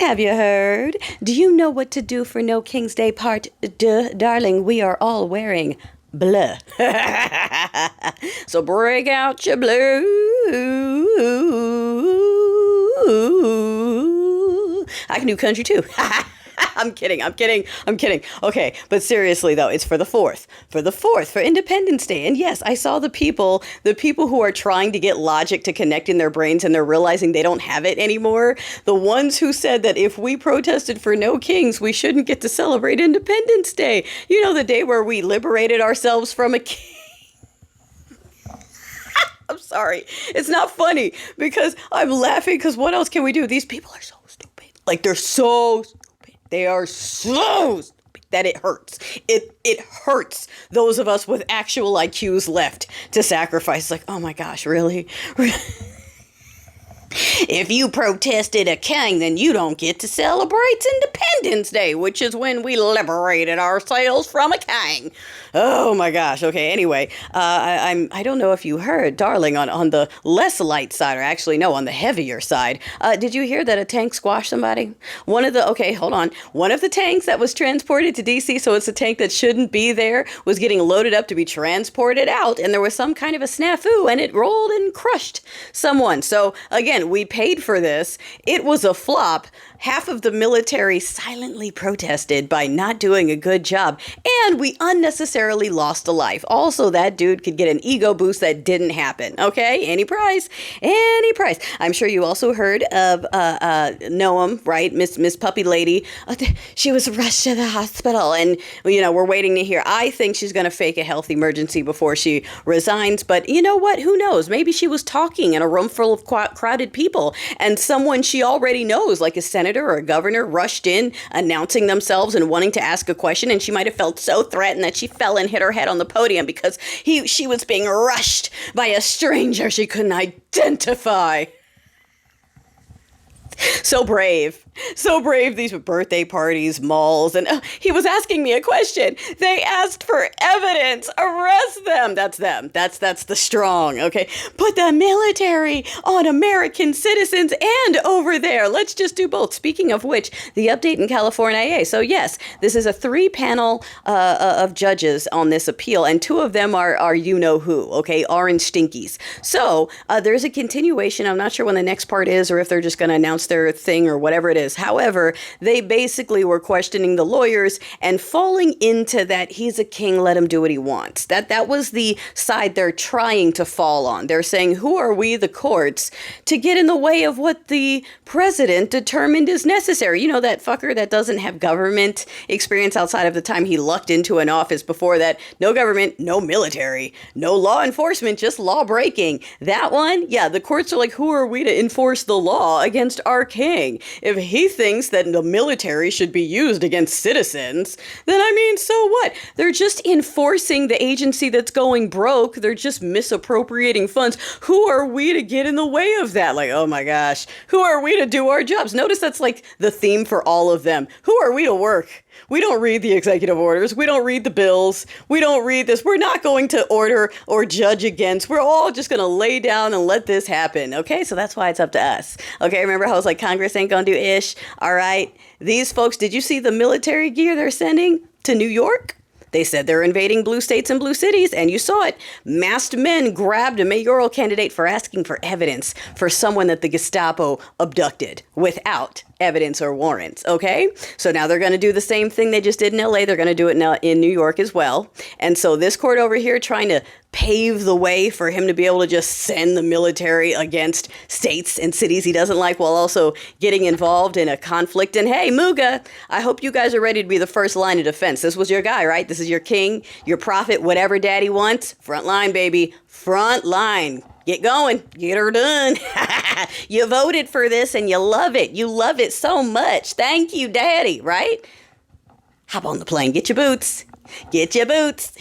Have you heard? Do you know what to do for No King's Day Part 2? Darling, we are all wearing blue. So break out your blue. I can do country too. I'm kidding. Okay, but seriously though, it's for the 4th. For Independence Day. And yes, I saw the people who are trying to get logic to connect in their brains and they're realizing they don't have it anymore. The ones who said that if we protested for no kings, we shouldn't get to celebrate Independence Day. You know, the day where we liberated ourselves from a king. I'm sorry. It's not funny because I'm laughing because what else can we do? These people are so stupid. Like, they're so stupid. They are so stupid that it hurts. It hurts those of us with actual IQs left to sacrifice. Like, oh my gosh, really? If you protested a king, then you don't get to celebrate Independence Day, which is when we liberated ourselves from a king. Oh my gosh. Okay. Anyway, I don't know if you heard, darling, on the less light side, or actually no, on the heavier side. Did you hear that a tank squashed somebody? One of the tanks that was transported to DC, so it's a tank that shouldn't be there, was getting loaded up to be transported out, and there was some kind of a snafu, and it rolled and crushed someone. So again, we paid for this. It was a flop. Half of the military silently protested by not doing a good job, and we unnecessarily lost a life. Also, that dude could get an ego boost that didn't happen. Okay, any price. I'm sure you also heard of Noem, right? Miss Puppy Lady. She was rushed to the hospital, and we're waiting to hear. I think she's going to fake a health emergency before she resigns. But you know what? Who knows? Maybe she was talking in a room full of crowded people, and someone she already knows, like a senator or a governor, rushed in announcing themselves and wanting to ask a question, and she might have felt so threatened that she fell and hit her head on the podium because she was being rushed by a stranger she couldn't identify. So brave, these birthday parties, malls, and he was asking me a question. They asked for evidence. Arrest them. That's them. That's the strong, okay? Put the military on American citizens and over there. Let's just do both. Speaking of which, the update in California. So yes, this is a 3-panel of judges on this appeal, and 2 of them are you-know-who, okay? Orange stinkies. So there's a continuation. I'm not sure when the next part is or if they're just going to announce their thing or whatever it is. However, they basically were questioning the lawyers and falling into that he's a king, let him do what he wants. That was the side they're trying to fall on. They're saying, who are we, the courts, to get in the way of what the president determined is necessary? You know, that fucker that doesn't have government experience outside of the time he lucked into an office. Before that, no government, no military, no law enforcement, just law breaking. That one, yeah, the courts are like, who are we to enforce the law against our king? If he thinks that the military should be used against citizens, then I mean, so what? They're just enforcing the agency that's going broke. They're just misappropriating funds. Who are we to get in the way of that? Like, oh my gosh, who are we to do our jobs? Notice that's like the theme for all of them. Who are we to work? We don't read the executive orders. We don't read the bills. We don't read this. We're not going to order or judge against. We're all just going to lay down and let this happen. Okay, so that's why it's up to us. Okay, remember how I was like, Congress ain't going to do ish? All right. These folks, did you see the military gear they're sending to New York? They said they're invading blue states and blue cities, and you saw it. Masked men grabbed a mayoral candidate for asking for evidence for someone that the Gestapo abducted without evidence or warrants, okay? So now they're going to do the same thing they just did in LA. They're going to do it now in New York as well. And so this court over here trying to pave the way for him to be able to just send the military against states and cities he doesn't like, while also getting involved in a conflict. And hey, Muga, I hope you guys are ready to be the first line of defense. This was your guy, right? This is your king, your prophet, whatever daddy wants. Front line, baby. Front line. Get going. Get her done. You voted for this and you love it. You love it so much. Thank you, daddy, right? Hop on the plane. Get your boots. Get your boots.